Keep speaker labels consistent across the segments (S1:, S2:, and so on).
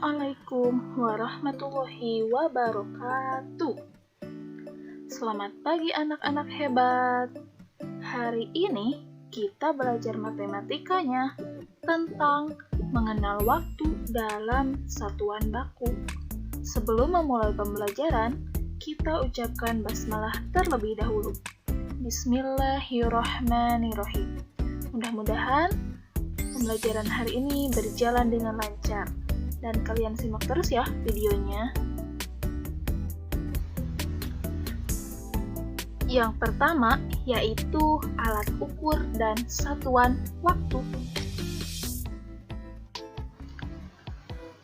S1: Assalamualaikum warahmatullahi wabarakatuh. Selamat pagi anak-anak hebat. Hari ini kita belajar matematikanya tentang mengenal waktu dalam satuan baku. Sebelum memulai pembelajaran, kita ucapkan basmalah terlebih dahulu. Bismillahirrahmanirrahim. Mudah-mudahan pembelajaran hari ini berjalan dengan lancar. Dan kalian simak terus ya videonya. Yang pertama yaitu alat ukur dan satuan waktu.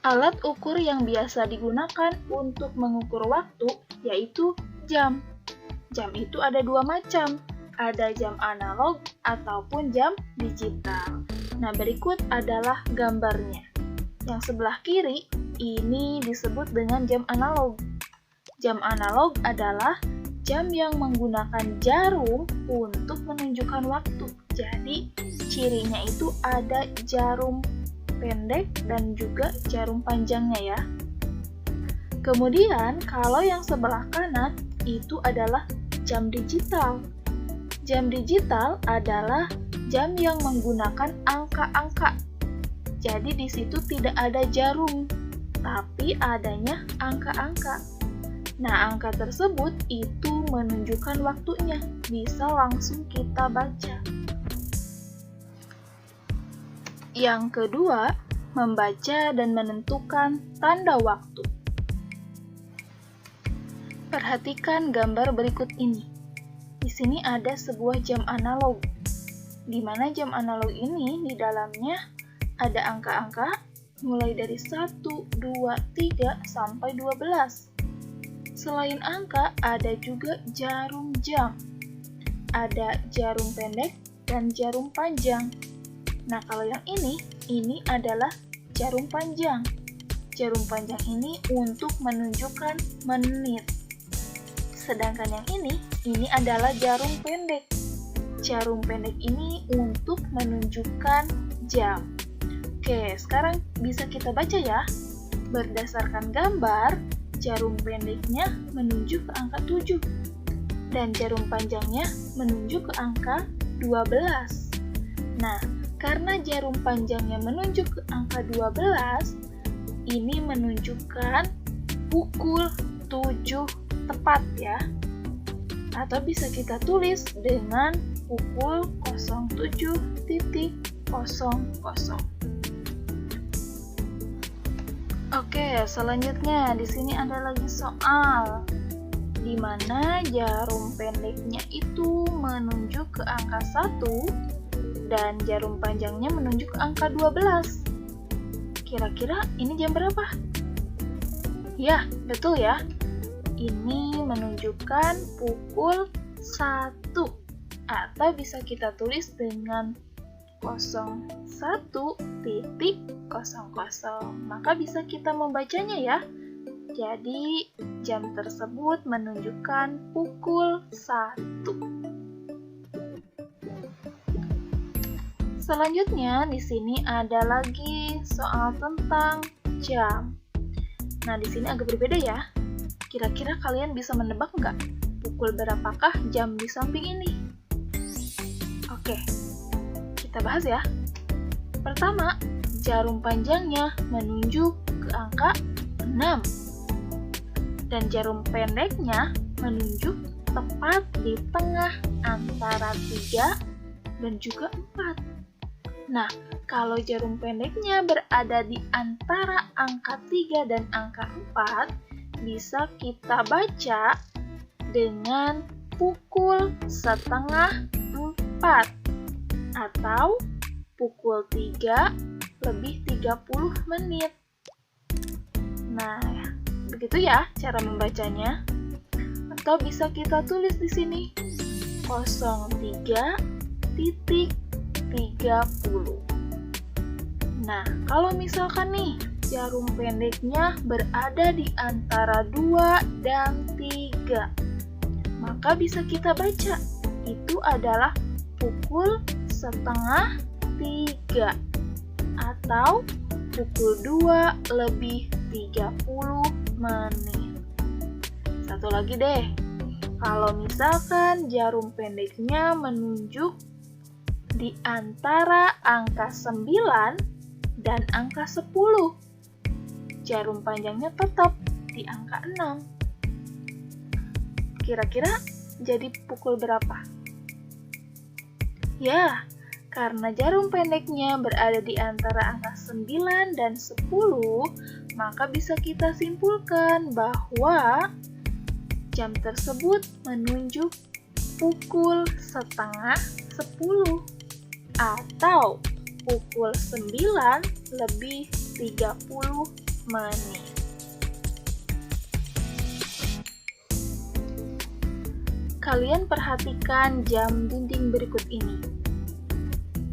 S1: Alat ukur yang biasa digunakan untuk mengukur waktu yaitu jam. Jam itu ada dua macam, ada jam analog ataupun jam digital. Nah, berikut adalah gambarnya. Yang sebelah kiri, ini disebut dengan jam analog. Jam analog adalah jam yang menggunakan jarum untuk menunjukkan waktu. Jadi, cirinya itu ada jarum pendek dan juga jarum panjangnya ya. Kemudian, kalau yang sebelah kanan, itu adalah jam digital. Jam digital adalah jam yang menggunakan angka-angka. Jadi di situ tidak ada jarum, tapi adanya angka-angka. Nah, angka tersebut itu menunjukkan waktunya, bisa langsung kita baca. Yang kedua, membaca dan menentukan tanda waktu. Perhatikan gambar berikut ini. Di sini ada sebuah jam analog, di mana jam analog ini di dalamnya ada angka-angka mulai dari 1, 2, 3, sampai 12. Selain angka, ada juga jarum jam. Ada jarum pendek dan jarum panjang. Nah, kalau yang ini adalah jarum panjang. Jarum panjang ini untuk menunjukkan menit. Sedangkan yang ini adalah jarum pendek. Jarum pendek ini untuk menunjukkan jam. Oke, sekarang bisa kita baca ya. Berdasarkan gambar, jarum pendeknya menunjuk ke angka 7 dan jarum panjangnya menunjuk ke angka 12. Nah, karena jarum panjangnya menunjuk ke angka 12, ini menunjukkan pukul 7 tepat ya. Atau bisa kita tulis dengan pukul 07.00. Oke, selanjutnya di sini ada lagi soal di mana jarum pendeknya itu menunjuk ke angka 1 dan jarum panjangnya menunjuk ke angka 12. Kira-kira ini jam berapa? Ya, betul ya. Ini menunjukkan pukul 1 atau bisa kita tulis dengan 01.00. Maka bisa kita membacanya ya. Jadi jam tersebut menunjukkan pukul 1. Selanjutnya di sini ada lagi soal tentang jam. Nah, di sini agak berbeda ya. Kira-kira kalian bisa menebak nggak pukul berapakah jam di samping ini? Oke, kita bahas ya. Pertama, jarum panjangnya menunjuk ke angka 6 dan jarum pendeknya menunjuk tepat di tengah antara 3 dan juga 4. Nah, kalau jarum pendeknya berada di antara angka 3 dan angka 4, bisa kita baca dengan pukul 3:30 atau pukul 3:30. Nah, begitu ya cara membacanya. Atau bisa kita tulis di sini 03.30. Nah, kalau misalkan nih jarum pendeknya berada di antara 2 dan 3, maka bisa kita baca itu adalah pukul 2:30 atau pukul 2 lebih 30 menit. Satu lagi deh, kalau misalkan jarum pendeknya menunjuk di antara angka 9 dan angka 10, jarum panjangnya tetap di angka 6. Kira-kira jadi pukul berapa? Ya, karena jarum pendeknya berada di antara angka 9 dan 10, maka bisa kita simpulkan bahwa jam tersebut menunjuk pukul setengah 10 atau pukul 9 lebih 30 menit. Kalian perhatikan jam dinding berikut ini.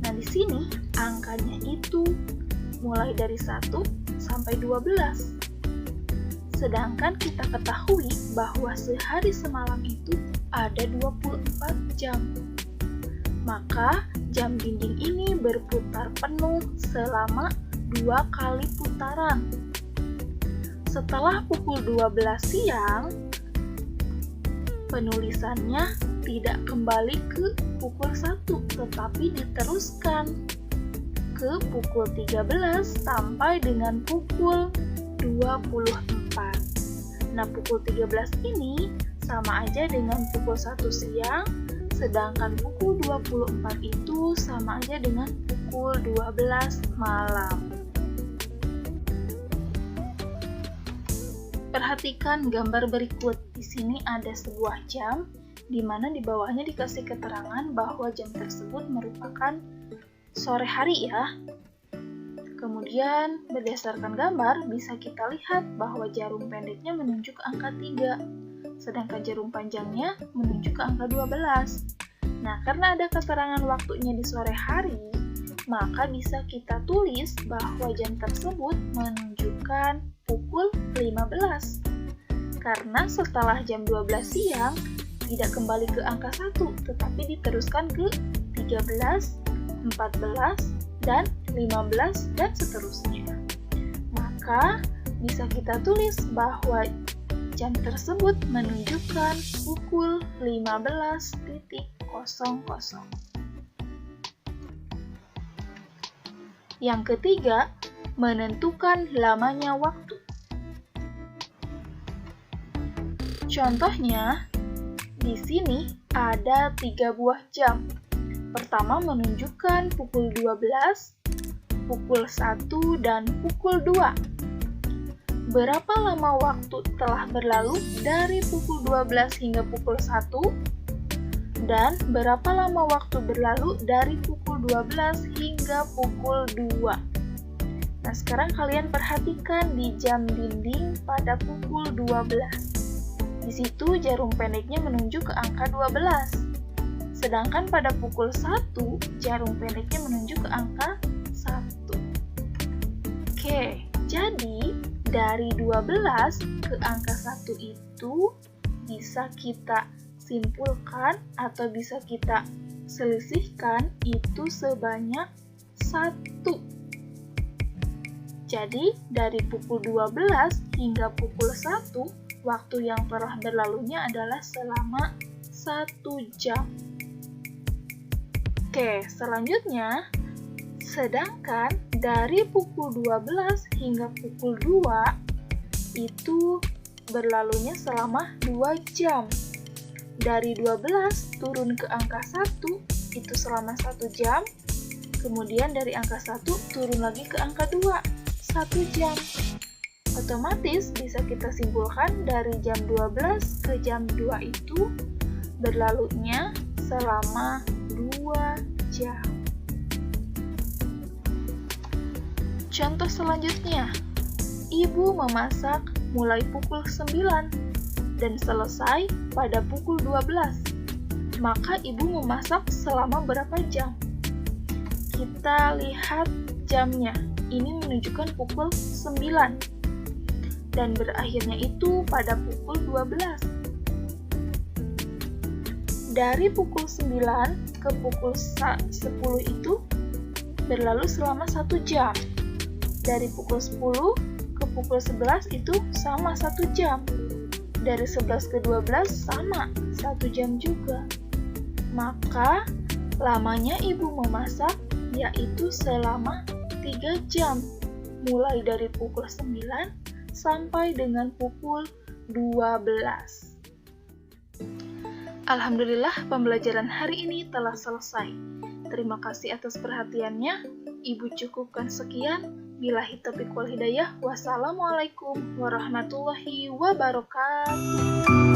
S1: Nah, di sini angkanya itu mulai dari 1 sampai 12. Sedangkan kita ketahui bahwa sehari semalam itu ada 24 jam. Maka jam dinding ini berputar penuh selama 2 kali putaran. Setelah pukul 12 siang, penulisannya tidak kembali ke pukul 1, tetapi diteruskan ke pukul 13 sampai dengan pukul 24. Nah, pukul 13 ini sama aja dengan pukul 1 siang, sedangkan pukul 24 itu sama aja dengan pukul 12 malam. Perhatikan gambar berikut. Di sini ada sebuah jam, di mana di bawahnya dikasih keterangan bahwa jam tersebut merupakan sore hari ya. Kemudian berdasarkan gambar bisa kita lihat bahwa jarum pendeknya menunjuk angka 3, sedangkan jarum panjangnya menunjuk ke angka 12. Nah, karena ada keterangan waktunya di sore hari, maka bisa kita tulis bahwa jam tersebut menunjukkan pukul 15. Karena setelah jam 12 siang tidak kembali ke angka 1, tetapi diteruskan ke 13, 14, dan 15, dan seterusnya. Maka bisa kita tulis bahwa jam tersebut menunjukkan pukul 15.00. Yang ketiga, menentukan lamanya waktu. Contohnya, di sini ada 3 buah jam. Pertama menunjukkan pukul 12, pukul 1, dan pukul 2. Berapa lama waktu telah berlalu dari pukul 12 hingga pukul 1? Dan berapa lama waktu berlalu dari pukul 12 hingga pukul 2? Nah, sekarang kalian perhatikan di jam dinding pada pukul 12. Di situ jarum pendeknya menunjuk ke angka 12. Sedangkan pada pukul 1, jarum pendeknya menunjuk ke angka 1. Oke, jadi dari 12 ke angka 1 itu bisa kita simpulkan atau bisa kita selisihkan itu sebanyak 1. Jadi, dari pukul 12 hingga pukul 1, waktu yang telah berlalunya adalah selama 1 jam. Oke, selanjutnya, sedangkan dari pukul 12 hingga pukul 2, itu berlalunya selama 2 jam. Dari 12 turun ke angka 1, itu selama 1 jam. Kemudian dari angka 1 turun lagi ke angka 2, 1 jam. Otomatis bisa kita simpulkan dari jam 12 ke jam 2 itu berlalunya selama 2 jam. Contoh selanjutnya, ibu memasak mulai pukul 9 dan selesai pada pukul 12. Maka ibu memasak selama berapa jam? Kita lihat jamnya. Ini menunjukkan pukul 9 dan berakhirnya itu pada pukul 12. Dari pukul 9 ke pukul 10 itu berlalu selama 1 jam. Dari pukul 10 ke pukul 11 itu sama 1 jam. Dari 11 ke 12 sama 1 jam juga. Maka lamanya ibu memasak yaitu selama 3 jam, mulai dari pukul 9 sampai dengan pukul 12. Alhamdulillah, pembelajaran hari ini telah selesai. Terima kasih atas perhatiannya. Ibu cukupkan sekian. Billahi taufiq wal hidayah. Wassalamualaikum warahmatullahi wabarakatuh.